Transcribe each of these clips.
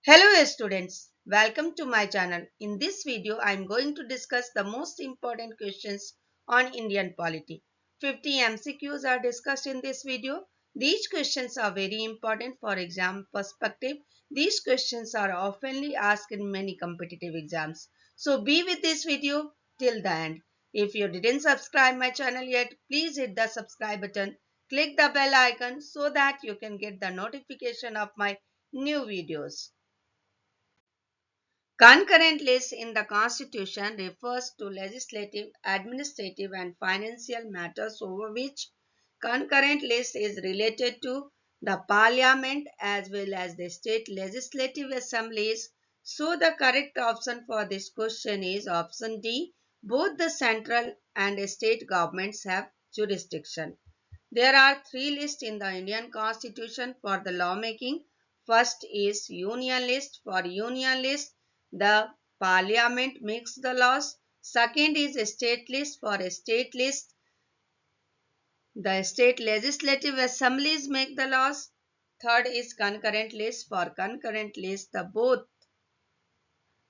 Hello students, welcome to my channel. In this video, I am going to discuss the most important questions on Indian polity. 50 MCQs are discussed in this video. These questions are very important for exam perspective. These questions are oftenly asked in many competitive exams. So be with this video till the end. If you didn't subscribe my channel yet, please hit the subscribe button. Click the bell icon so that you can get the notification of my new videos. Concurrent list in the Constitution refers to legislative, administrative, and financial matters over which concurrent list is related to the Parliament as well as the state legislative assemblies. So, the correct option for this question is option D. Both the central and state governments have jurisdiction. There are three lists in the Indian Constitution for the lawmaking. First is Union list. For Union list, the Parliament makes the laws. Second is a state list. For a state list, the state legislative assemblies make the laws. Third is concurrent list. For concurrent list, the both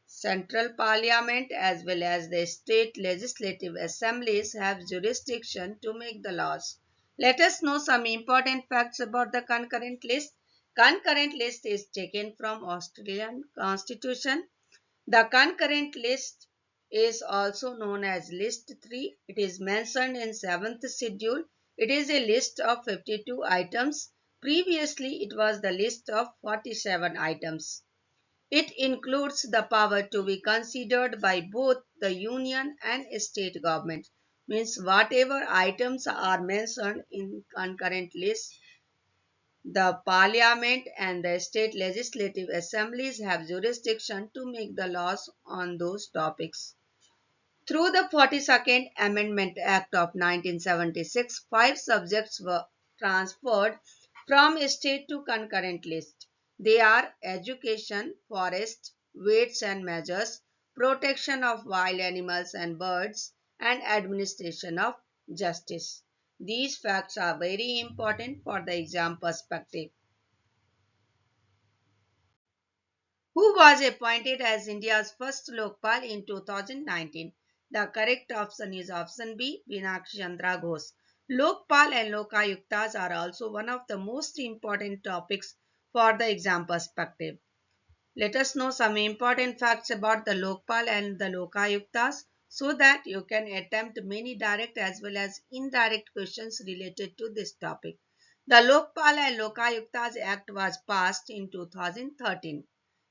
central parliament as well as the state legislative assemblies have jurisdiction to make the laws. Let us know some important facts about the concurrent list. Concurrent list is taken from Australian Constitution. The concurrent list is also known as List 3. It is mentioned in 7th schedule. It is a list of 52 items. Previously, it was the list of 47 items. It includes the power to be considered by both the union and state government. Means whatever items are mentioned in concurrent list, the parliament and the state legislative assemblies have jurisdiction to make the laws on those topics. Through the 42nd Amendment Act of 1976, five subjects were transferred from state to concurrent list. They are education, forest, weights and measures, protection of wild animals and birds, and administration of justice. These facts are very important for the exam perspective. Who was appointed as India's first Lokpal in 2019? The correct option is option B, Pinakshi Chandra Ghosh. Lokpal and Lokayuktas are also one of the most important topics for the exam perspective. Let us know some important facts about the Lokpal and the Lokayuktas so that you can attempt many direct as well as indirect questions related to this topic. The Lokpal and Lokayuktas Act was passed in 2013.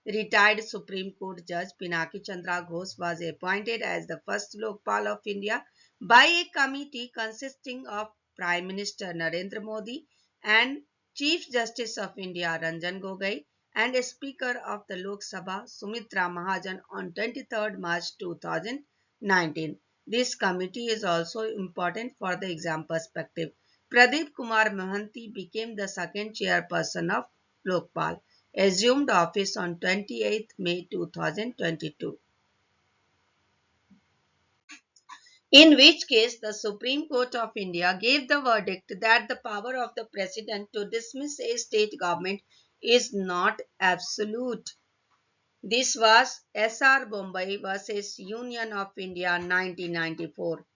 Retired Supreme Court Judge Pinaki Chandra Ghosh was appointed as the first Lokpal of India by a committee consisting of Prime Minister Narendra Modi and Chief Justice of India Ranjan Gogoi and Speaker of the Lok Sabha Sumitra Mahajan on 23rd March 2019. This committee is also important for the exam perspective. Pradeep Kumar Mohanty became the second chairperson of Lokpal, assumed office on 28th May 2022. In which case the Supreme Court of India gave the verdict that the power of the President to dismiss a state government is not absolute. This was S.R. Bombay versus Union of India 1994.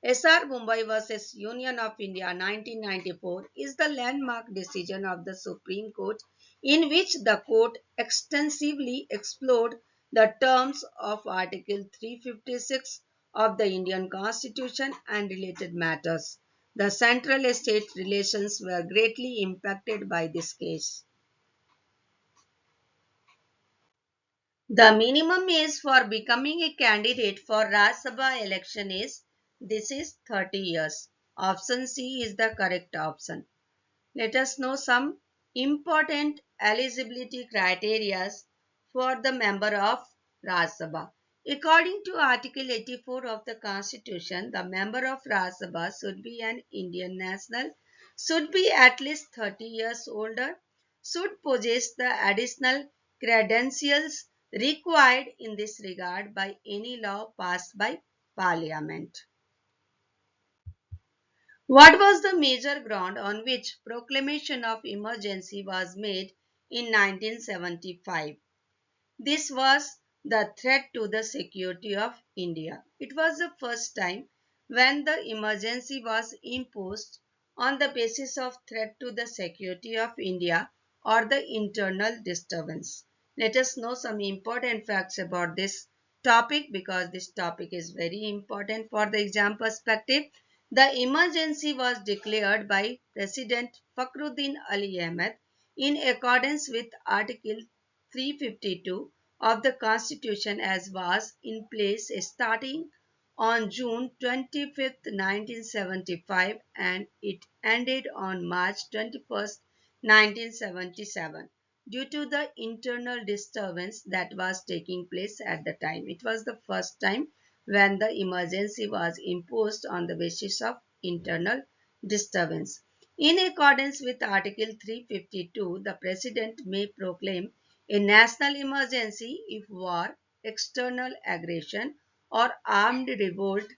S.R. Bombay versus Union of India 1994 is the landmark decision of the Supreme Court in which the court extensively explored the terms of Article 356 of the Indian Constitution and related matters. The central-state relations were greatly impacted by this case. The minimum age for becoming a candidate for Rajya Sabha election is 30 years. Option C is the correct option. Let us know some important eligibility criteria for the member of Rajya Sabha. According to Article 84 of the Constitution, the member of Rajya Sabha should be an Indian national, should be at least 30 years older, should possess the additional credentials required in this regard by any law passed by Parliament. What was the major ground on which proclamation of emergency was made in 1975? This was the threat to the security of India. It was the first time when the emergency was imposed on the basis of threat to the security of India or the internal disturbance. Let us know some important facts about this topic because this topic is very important for the exam perspective. The emergency was declared by President Fakhruddin Ali Ahmed in accordance with Article 352 of the Constitution as was in place starting on June 25, 1975 and it ended on March 21st, 1977 due to the internal disturbance that was taking place at the time. It was the first time when the emergency was imposed on the basis of internal disturbance. In accordance with Article 352, the President may proclaim a national emergency if war, external aggression, or armed revolt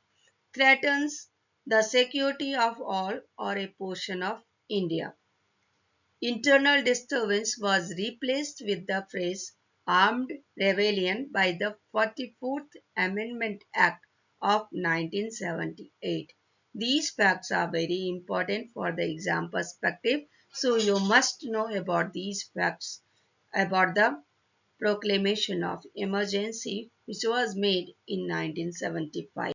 threatens the security of all or a portion of India. Internal disturbance was replaced with the phrase armed rebellion by the 44th Amendment Act of 1978. These facts are very important for the exam perspective, so you must know about these facts about the proclamation of emergency which was made in 1975.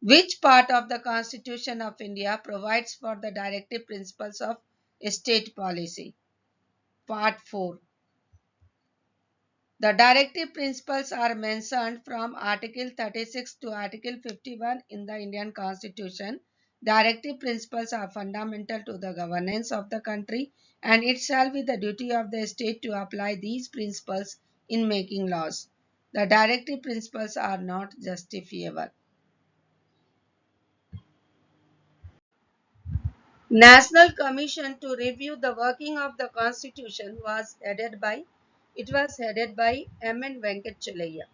Which part of the Constitution of India provides for the directive principles of state policy? Part 4. The directive principles are mentioned from Article 36 to Article 51 in the Indian Constitution. Directive principles are fundamental to the governance of the country and it shall be the duty of the state to apply these principles in making laws. The directive principles are not justifiable. National Commission to review the working of the Constitution was headed by M.N. Venkatchalaya.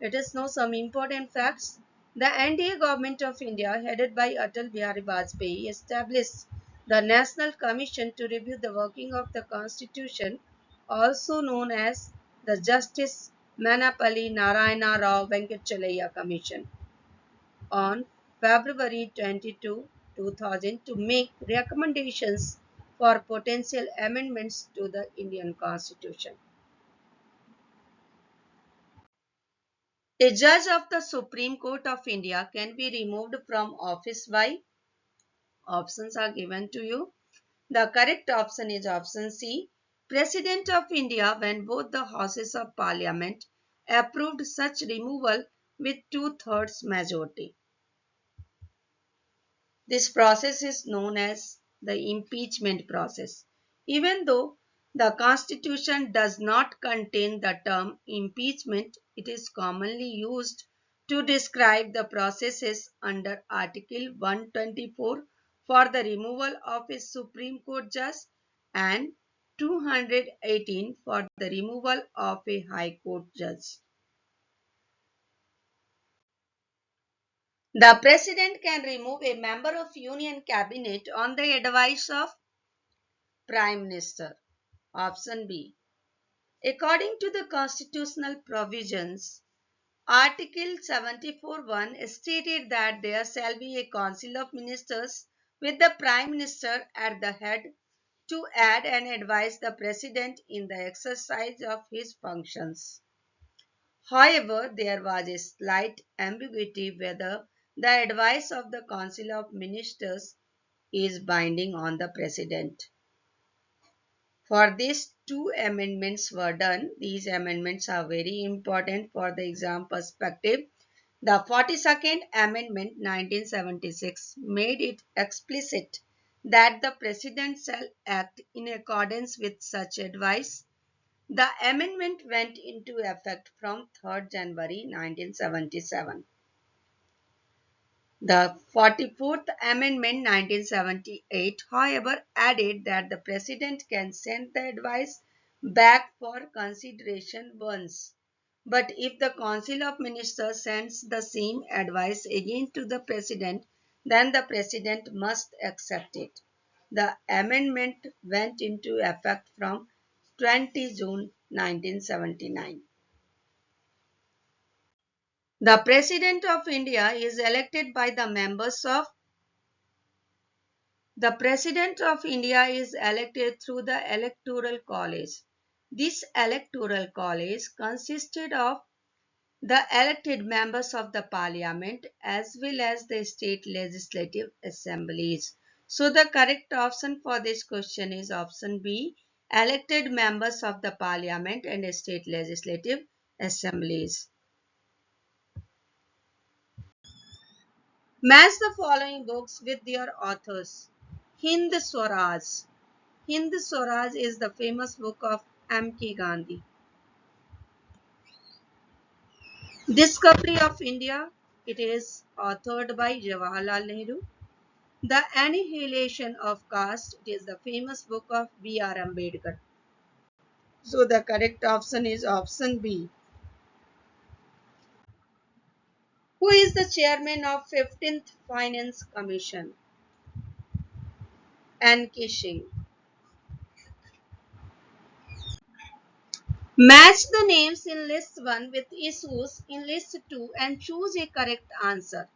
Let us know some important facts. The NDA government of India, headed by Atal Bihari Vajpayee, established the National Commission to review the working of the Constitution, also known as the Justice Manapalli Narayana Rao Venkatchalaya Commission, on February 22, 2000 to make recommendations for potential amendments to the Indian Constitution. A judge of the Supreme Court of India can be removed from office by options are given to you. The correct option is option C. President of India when both the houses of parliament approved such removal with two-thirds majority. This process is known as the impeachment process. Even though the Constitution does not contain the term impeachment, it is commonly used to describe the processes under Article 124 for the removal of a Supreme Court judge and 218 for the removal of a High Court judge. The President can remove a member of Union Cabinet on the advice of Prime Minister. Option B. According to the constitutional provisions, Article 74(1) stated that there shall be a Council of Ministers with the Prime Minister at the head to aid and advise the President in the exercise of his functions. However, there was a slight ambiguity whether the advice of the Council of Ministers is binding on the President. For this, two amendments were done. These amendments are very important for the exam perspective. The 42nd Amendment 1976 made it explicit that the President shall act in accordance with such advice. The amendment went into effect from 3rd January 1977. The 44th Amendment 1978, however, added that the President can send the advice back for consideration once. But if the Council of Ministers sends the same advice again to the President, then the President must accept it. The amendment went into effect from 20 June 1979. The President of India is elected by the members of The President of India is elected through the Electoral College. This Electoral College consisted of the elected members of the Parliament as well as the state legislative assemblies. So the correct option for this question is option B, elected members of the Parliament and state legislative assemblies. Match the following books with their authors. Hind Swaraj. Hind Swaraj is the famous book of M.K. Gandhi. Discovery of India. It is authored by Jawaharlal Nehru. The Annihilation of Caste. It is the famous book of B.R. Ambedkar. So the correct option is option B. Who is the chairman of 15th Finance Commission? N.K. Singh. Match the names in list 1 with issues in list 2 and choose a correct answer.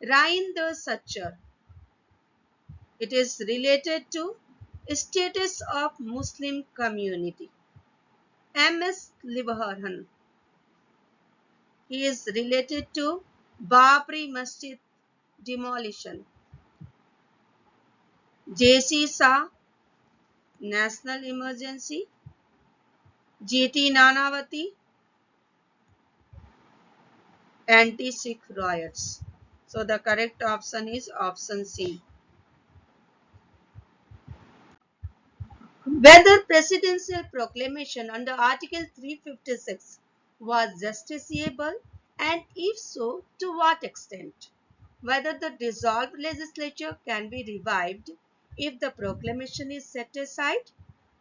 Rind Sachar. It is related to status of Muslim community. M.S. Libahan. He is related to Babri Masjid demolition. J.C. Shah, national emergency. G.T. Nanavati, anti-Sikh riots. So the correct option is option C. Whether presidential proclamation under Article 356 was justiciable and if so, to what extent? Whether the dissolved legislature can be revived if the proclamation is set aside?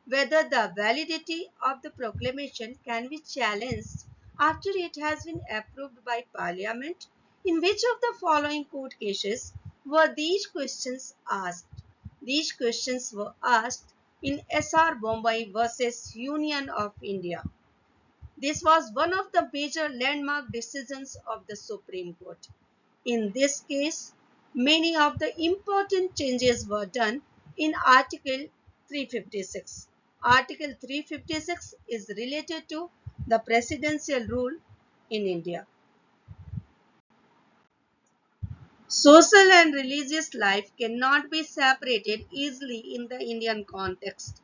Whether the validity of the proclamation can be challenged after it has been approved by Parliament? In which of the following court cases were these questions asked? These questions were asked in S.R. Bombay versus Union of India. This was one of the major landmark decisions of the Supreme Court. In this case, many of the important changes were done in Article 356. Article 356 is related to the presidential rule in India. Social and religious life cannot be separated easily in the Indian context,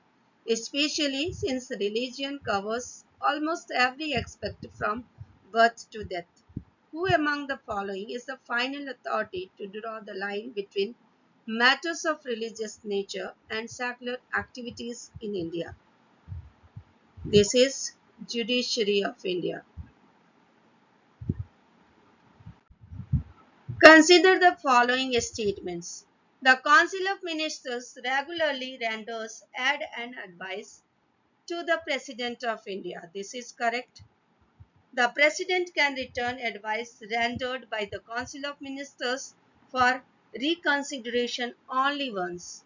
especially since religion covers almost every aspect from birth to death. Who among the following is the final authority to draw the line between matters of religious nature and secular activities in India? This is Judiciary of India. Consider the following statements. The Council of Ministers regularly renders aid and advice to the President of India. This is correct. The President can return advice rendered by the Council of Ministers for reconsideration only once.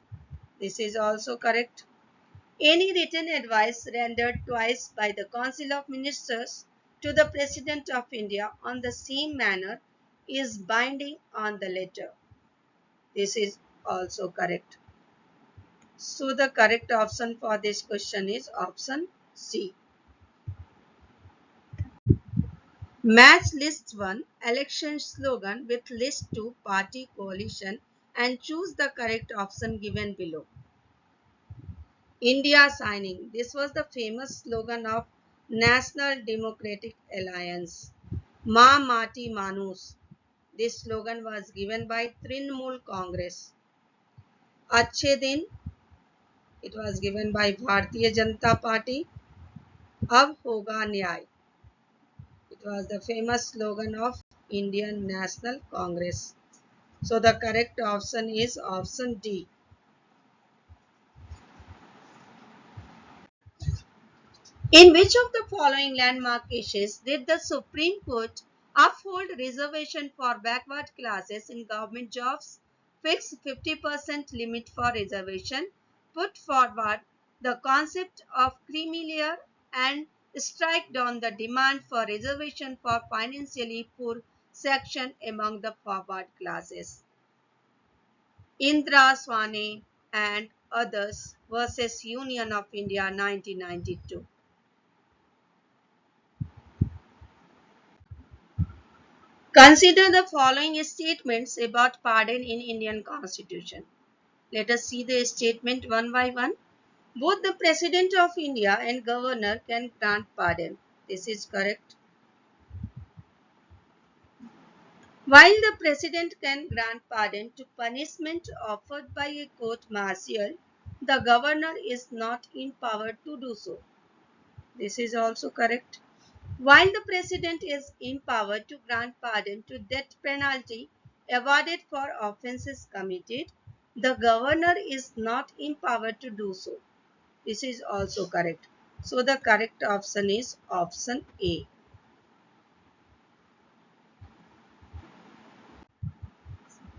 This is also correct. Any written advice rendered twice by the Council of Ministers to the President of India on the same manner is binding on the latter. This is also correct. So the correct option for this question is option C. Match list 1 election slogan with list 2 party coalition and choose the correct option given below. India signing. This was the famous slogan of National Democratic Alliance. Ma Mati Manus. This slogan was given by Trinamool Congress. Achhe Din. It was given by Bharatiya Janata Party. Ab Hoga Nyay. It was the famous slogan of Indian National Congress. So the correct option is option D. In which of the following landmark cases did the Supreme Court uphold reservation for backward classes in government jobs, fix 50% limit for reservation, put forward the concept of creamy layer and strike down the demand for reservation for financially poor section among the forward classes. Indra Swane and others versus Union of India 1992. Consider the following statements about pardon in Indian Constitution. Let us see the statement one by one. Both the President of India and Governor can grant pardon. This is correct. While the President can grant pardon to punishment offered by a court martial, the Governor is not empowered to do so. This is also correct. While the President is empowered to grant pardon to death penalty awarded for offences committed, the Governor is not empowered to do so. This is also correct. So the correct option is option A.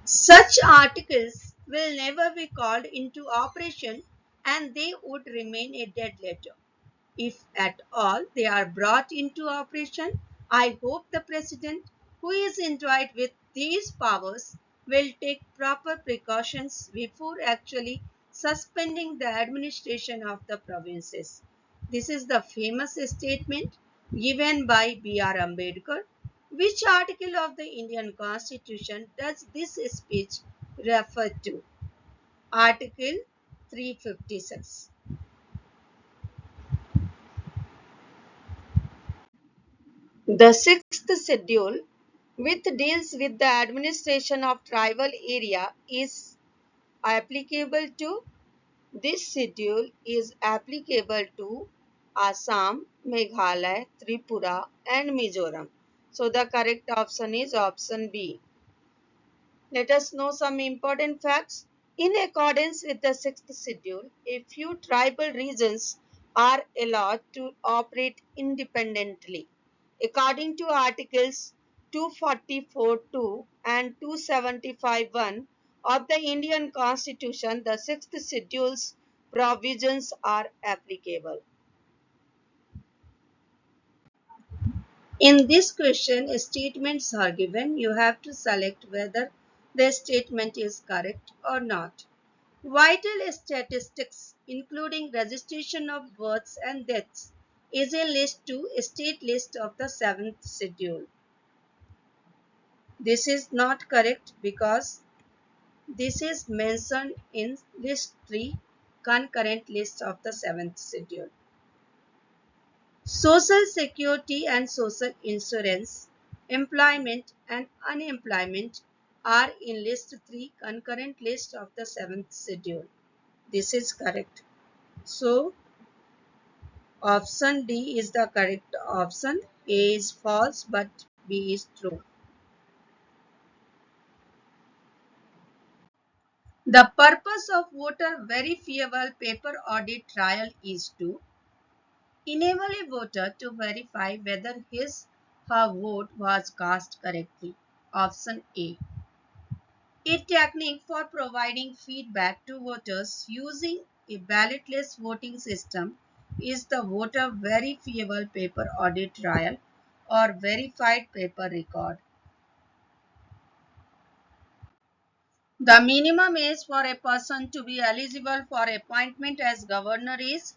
Such articles will never be called into operation and they would remain a dead letter. If at all they are brought into operation, I hope the President, who is endowed with these powers, will take proper precautions before actually suspending the administration of the provinces. This is the famous statement given by B.R. Ambedkar. Which article of the Indian Constitution does this speech refer to? Article 356. The sixth schedule, which deals with the administration of tribal area, is applicable to this schedule is applicable to Assam, Meghalaya, Tripura, and Mizoram. So the correct option is option B. Let us know some important facts. In accordance with the sixth schedule, a few tribal regions are allowed to operate independently. According to Articles 244.2 and 275.1 of the Indian Constitution, the sixth schedule's provisions are applicable. In this question, statements are given. You have to select whether the statement is correct or not. Vital statistics, including registration of births and deaths, is a list to a state list of the seventh schedule. This is not correct because this is mentioned in list 3, concurrent list of the seventh schedule. Social security and social insurance, employment and unemployment are in list 3, concurrent list of the seventh schedule. This is correct. So option D is the correct option. A is false but B is true. The purpose of voter verifiable paper audit trial is to enable a voter to verify whether his/her vote was cast correctly. Option A. A technique for providing feedback to voters using a ballotless voting system is the voter verifiable paper audit trial or verified paper record. The minimum age for a person to be eligible for appointment as governor is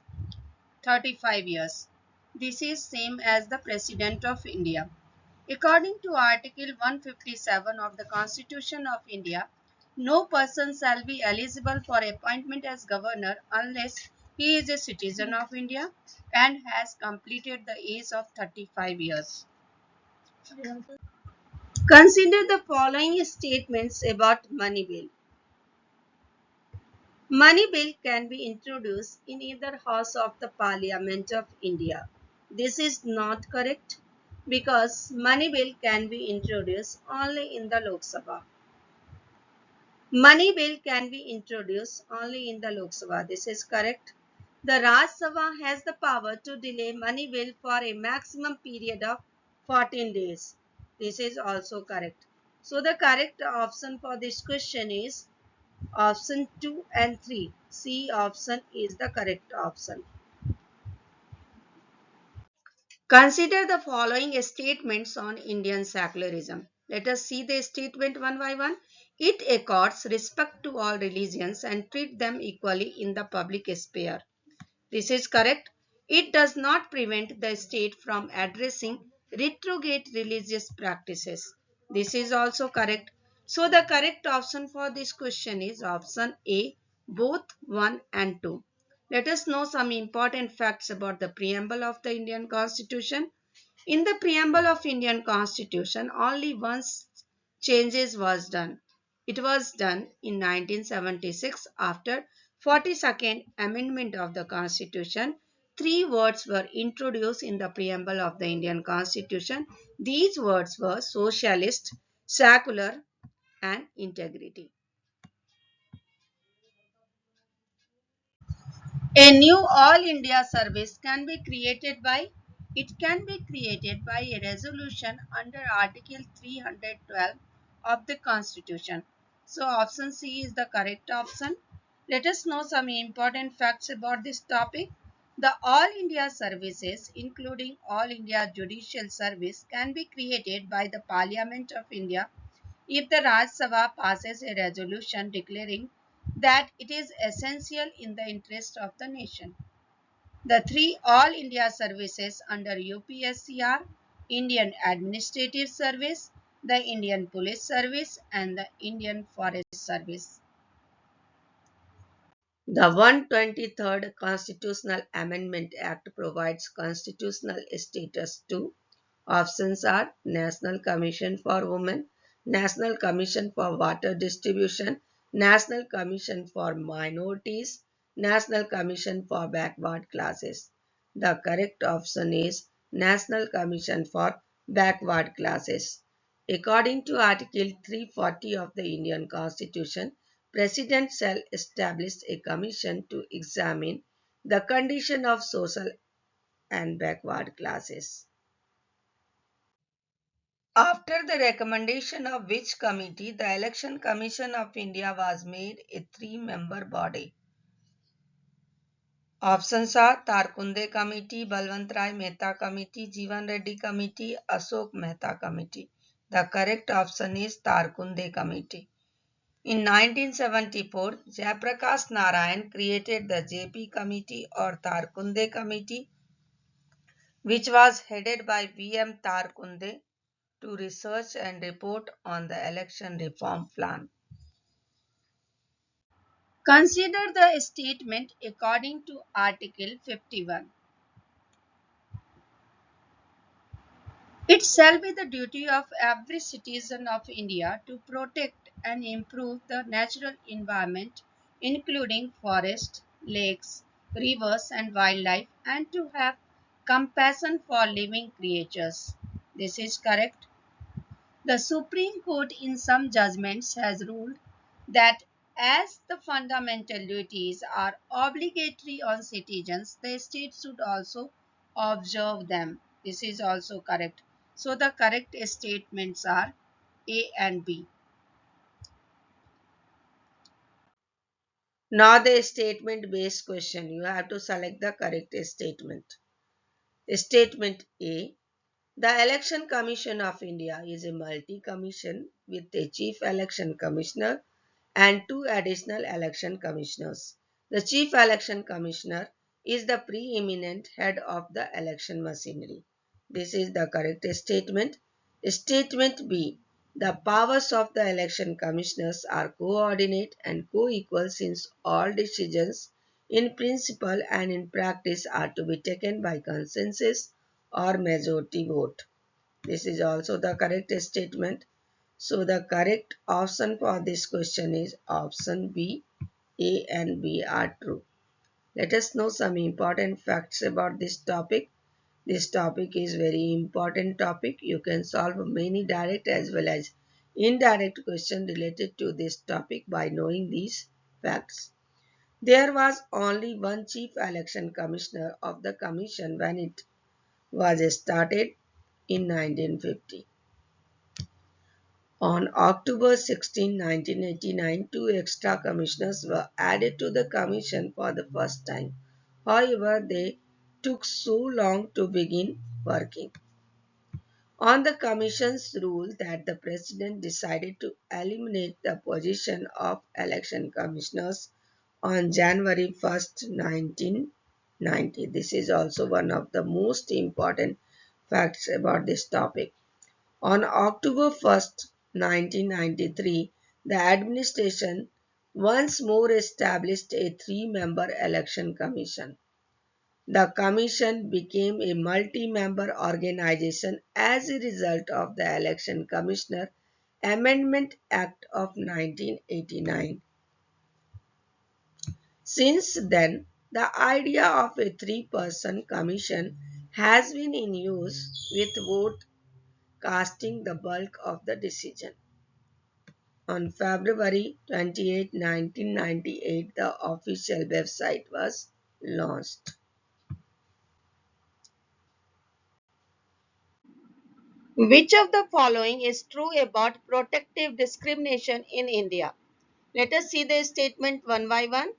35 years. This is same as the President of India. According to Article 157 of the Constitution of India, no person shall be eligible for appointment as governor unless he is a citizen of India and has completed the age of 35 years. Consider the following statements about money bill. Money bill can be introduced in either house of the Parliament of India. This is not correct because money bill can be introduced only in the Lok Sabha. Money bill can be introduced only in the Lok Sabha. This is correct. The Raj Sabha has the power to delay money bill for a maximum period of 14 days. This is also correct. So the correct option for this question is Option 2 and 3. C option is the correct option. Consider the following statements on Indian secularism. Let us see the statement one by one. It accords respect to all religions and treat them equally in the public sphere. This is correct. It does not prevent the state from addressing retrograde religious practices. This is also correct. So the correct option for this question is option A, both 1 and 2. Let us know some important facts about the preamble of the Indian Constitution. In the preamble of Indian Constitution, only one changes was done. It was done in 1976 after 42nd Amendment of the Constitution. Three words were introduced in the preamble of the Indian Constitution. These words were socialist, secular, and integrity. A new All India service can be created by a resolution under Article 312 of the Constitution. So option C is the correct option. Let us know some important facts about this topic. The All India services, including All India Judicial Service, can be created by the Parliament of India if the Rajya Sabha passes a resolution declaring that it is essential in the interest of the nation. The three All India services under UPSC are Indian Administrative Service, the Indian Police Service, and the Indian Forest Service. The 123rd Constitutional Amendment Act provides constitutional status to options are National Commission for Women, National Commission for Water Distribution, National Commission for Minorities, National Commission for Backward Classes. The correct option is National Commission for Backward Classes. According to Article 340 of the Indian Constitution, President shall establish a commission to examine the condition of social and backward classes. After the recommendation of which committee, the Election Commission of India was made a three-member body. Options are Tarkunde Committee, Balwant Rai Mehta Committee, Jeevan Reddy Committee, Ashok Mehta Committee. The correct option is Tarkunde Committee. In 1974, Jayaprakash Narayan created the JP Committee or Tarkunde Committee, which was headed by V.M. Tarkunde, to research and report on the election reform plan. Consider the statement according to Article 51. It shall be the duty of every citizen of India to protect and improve the natural environment, including forests, lakes, rivers, and wildlife, and to have compassion for living creatures. This is correct. The Supreme Court in some judgments has ruled that as the fundamental duties are obligatory on citizens, the state should also observe them. This is also correct. So the correct statements are A and B. Now the statement based question. You have to select the correct statement. Statement A. The Election Commission of India is a multi-commission with a Chief Election Commissioner and two additional election commissioners. The Chief Election Commissioner is the preeminent head of the election machinery. This is the correct statement. Statement B. The powers of the election commissioners are coordinate and co-equal since all decisions in principle and in practice are to be taken by consensus or majority vote. This is also the correct statement. So the correct option for this question is option B. A and B are true. Let us know some important facts about this topic. This topic is very important topic. You can solve many direct as well as indirect questions related to this topic by knowing these facts. There was only one chief election commissioner of the commission when it was started in 1950. On October 16, 1989, two extra commissioners were added to the commission for the first time. However, they took so long to begin working. On the Commission's rule that the President decided to eliminate the position of election commissioners on January 1st, 1990. This is also one of the most important facts about this topic. On October 1st, 1993, the administration once more established a three-member election commission. The commission became a multi-member organization as a result of the Election Commissioner Amendment Act of 1989. Since then, the idea of a three-person commission has been in use with vote casting the bulk of the decision. On February 28, 1998, the official website was launched. Which of the following is true about protective discrimination in India? Let us see the statement one by one.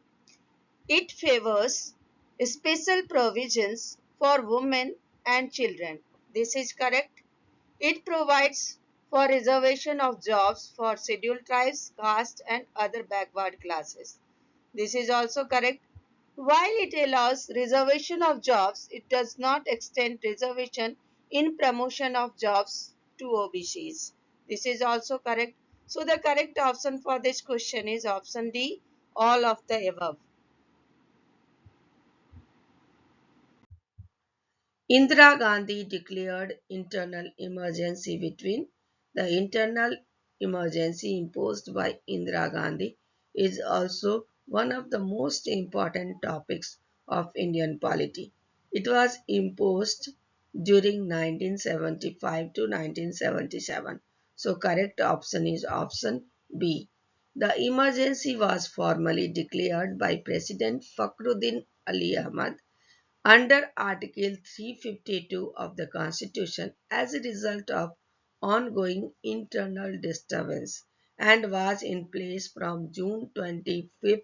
It favors special provisions for women and children. This is correct. It provides for reservation of jobs for scheduled tribes, caste and other backward classes. This is also correct. While it allows reservation of jobs, it does not extend reservation in promotion of jobs to OBCs. This is also correct. So the correct option for this question is option D, all of the above. Indira Gandhi declared internal emergency between the internal emergency imposed by Indira Gandhi is also one of the most important topics of Indian polity. It was imposed during 1975 to 1977. So correct option is option B. The emergency was formally declared by President Fakhruddin Ali Ahmad under Article 352 of the Constitution as a result of ongoing internal disturbance and was in place from June 25,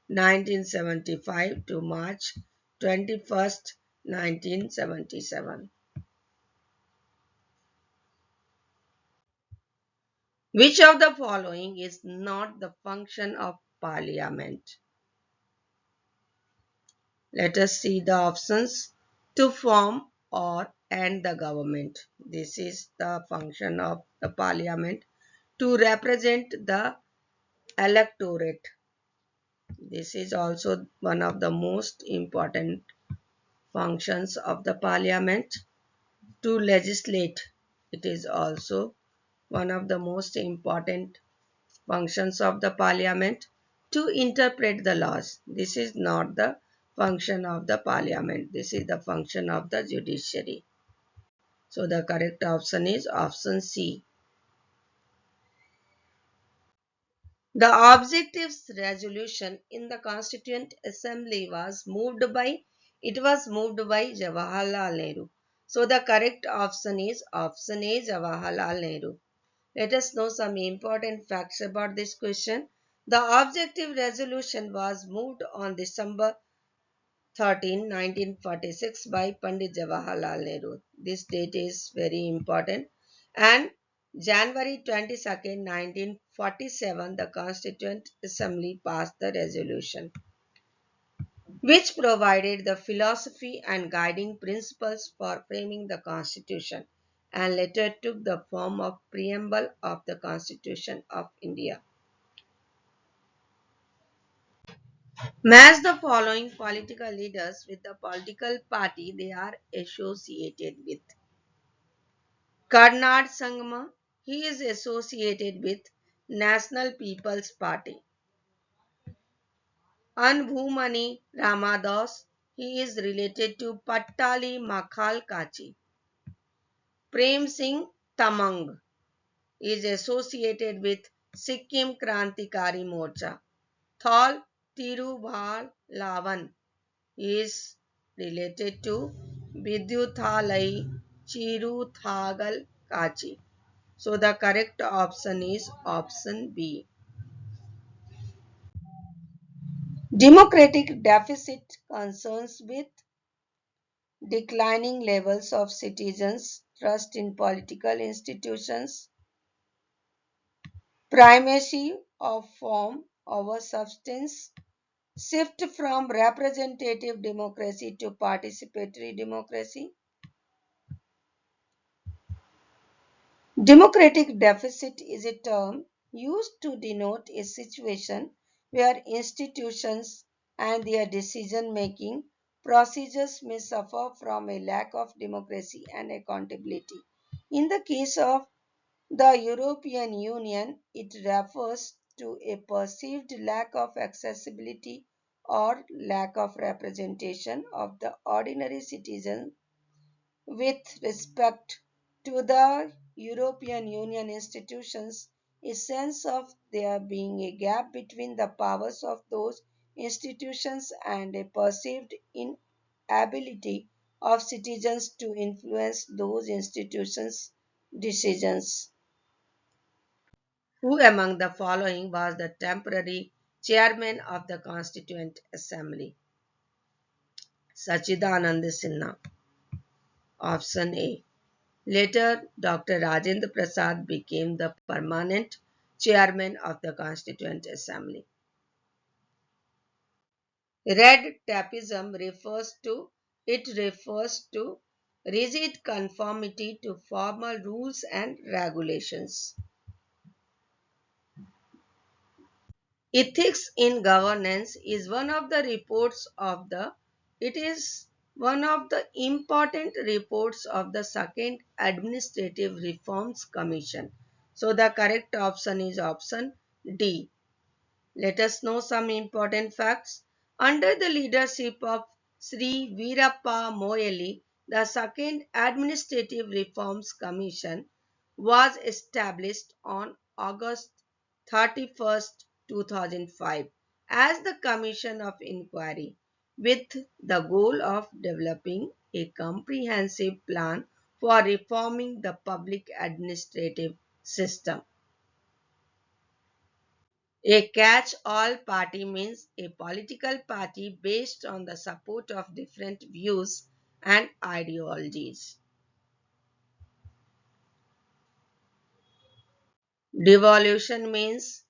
1975 to March 21st, 1977. Which of the following is not the function of Parliament? Let us see the options. To form or end the government. This is the function of the parliament. To represent the electorate. This is also one of the most important functions of the parliament. To legislate. It is also one of the most important functions of the parliament. To interpret the laws. This is not the function of the parliament. This is the function of the judiciary. So the correct option is option C. The objectives resolution in the Constituent Assembly was moved by Jawaharlal Nehru. So the correct option is option A, Jawaharlal Nehru. Let us know some important facts about this question. The objective resolution was moved on December 13, 1946 by Pandit Jawaharlal Nehru. This date is very important. And January 22nd, 1947, the Constituent Assembly passed the resolution, which provided the philosophy and guiding principles for framing the Constitution and later took the form of preamble of the Constitution of India. Match the following political leaders with the political party they are associated with. Karnad Sangma, he is associated with National People's Party. Anbhumani Ramadas, he is related to Pattali Makhal Kachi. Prem Singh Tamang is associated with Sikkim Krantikari Morcha. Thal Tirubhal Lavan is related to Vidyuthalai Chiruthagal Kachi. So the correct option is option B. Democratic deficit concerns with declining levels of citizens' trust in political institutions, primacy of form over substance, shift from representative democracy to participatory democracy. Democratic deficit is a term used to denote a situation where institutions and their decision making procedures may suffer from a lack of democracy and accountability. In the case of the European Union, it refers to a perceived lack of accessibility or lack of representation of the ordinary citizen with respect to the European Union institutions, a sense of there being a gap between the powers of those institutions and a perceived inability of citizens to influence those institutions' decisions. Who among the following was the temporary chairman of the Constituent Assembly? Sachidanand Sinha. Option A. Later, Dr. Rajendra Prasad became the permanent chairman of the Constituent Assembly. Red tapism refers to rigid conformity to formal rules and regulations. Ethics in governance is one of the reports of the it is one of the important reports of the second Administrative Reforms Commission. So the correct option is option D. Let us know some important facts. Under the leadership of Sri Veerappa Moyali, the second Administrative Reforms Commission was established on August 31st, 2005 as the Commission of Inquiry with the goal of developing a comprehensive plan for reforming the public administrative system. A catch-all party means a political party based on the support of different views and ideologies. Devolution means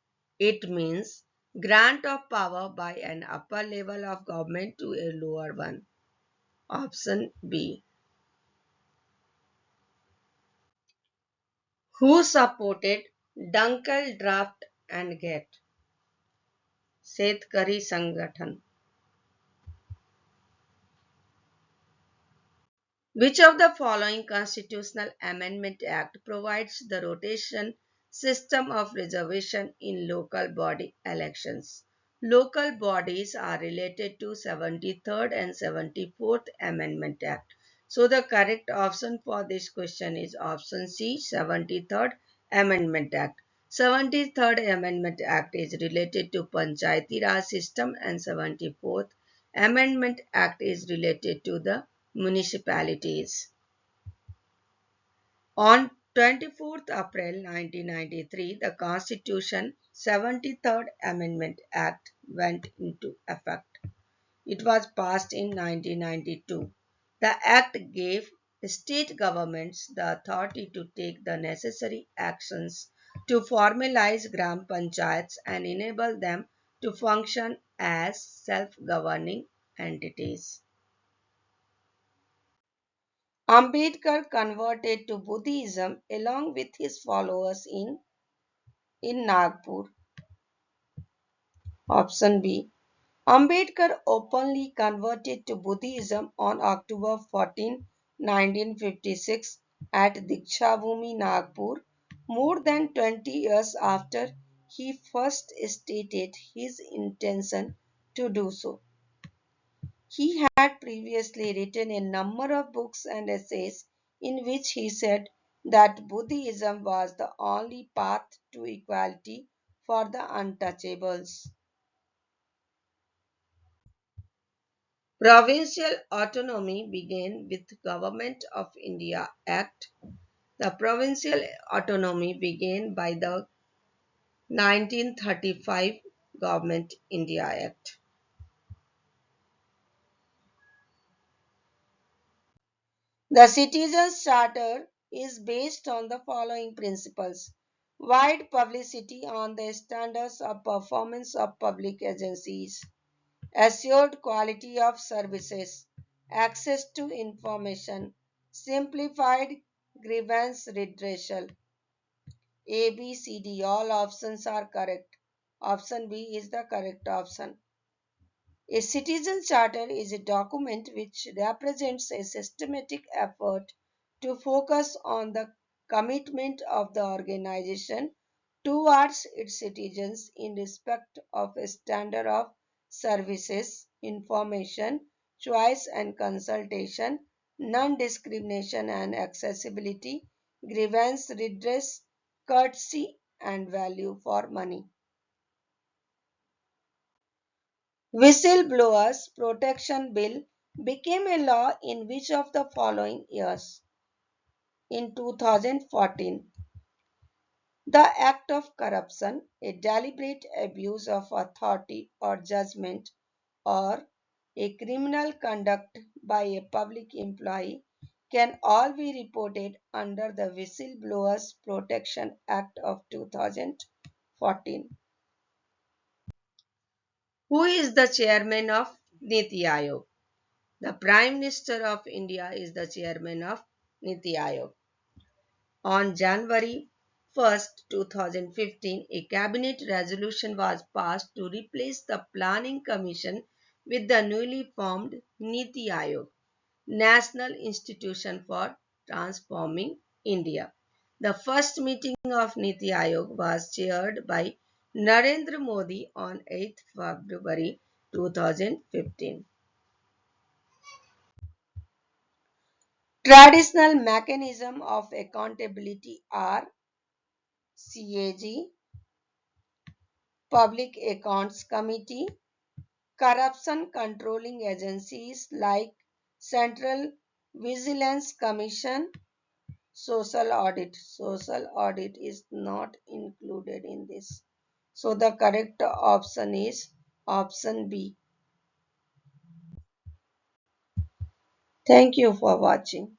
grant of power by an upper level of government to a lower one. Option B. Who supported Dunkel Draft and Get? Setkari Sangathan. Which of the following Constitutional Amendment Act provides the rotation system of reservation in local body elections? Local bodies are related to 73rd and 74th Amendment Act. So the correct option for this question is option C, 73rd Amendment Act. 73rd Amendment Act is related to Panchayati Raj system and 74th Amendment Act is related to the municipalities. On 24th April 1993, the Constitution 73rd Amendment Act went into effect. It was passed in 1992. The Act gave state governments the authority to take the necessary actions to formalize Gram Panchayats and enable them to function as self-governing entities. Ambedkar converted to Buddhism along with his followers in Nagpur. Option B. Ambedkar openly converted to Buddhism on October 14, 1956 at Dikshabhumi, Nagpur, more than 20 years after he first stated his intention to do so. He had previously written a number of books and essays in which he said that Buddhism was the only path to equality for the untouchables. Provincial autonomy began with Government of India Act The provincial autonomy began by the 1935 Government India Act. The Citizens' Charter is based on the following principles: wide publicity on the standards of performance of public agencies, assured quality of services, access to information, simplified grievance redressal. A, B, C, D, all options are correct. Option B is the correct option. A citizen charter is a document which represents a systematic effort to focus on the commitment of the organization towards its citizens in respect of a standard of services, information, choice and consultation, non-discrimination and accessibility, grievance redress, courtesy and value for money. Whistleblowers Protection Bill became a law in which of the following years? In 2014. The act of corruption, a deliberate abuse of authority or judgment, or a criminal conduct by a public employee can all be reported under the Whistleblowers Protection Act of 2014. Who is the chairman of Niti Aayog? The Prime Minister of India is the chairman of Niti Aayog. On January 1st, 2015, a cabinet resolution was passed to replace the Planning Commission with the newly formed Niti Aayog, National Institution for Transforming India. The first meeting of Niti Aayog was chaired by Narendra Modi on 8th February 2015. Traditional mechanism of accountability are CAG, Public Accounts Committee, corruption controlling agencies like Central Vigilance Commission, social audit. Social audit is not included in this. So the correct option is option B. Thank you for watching.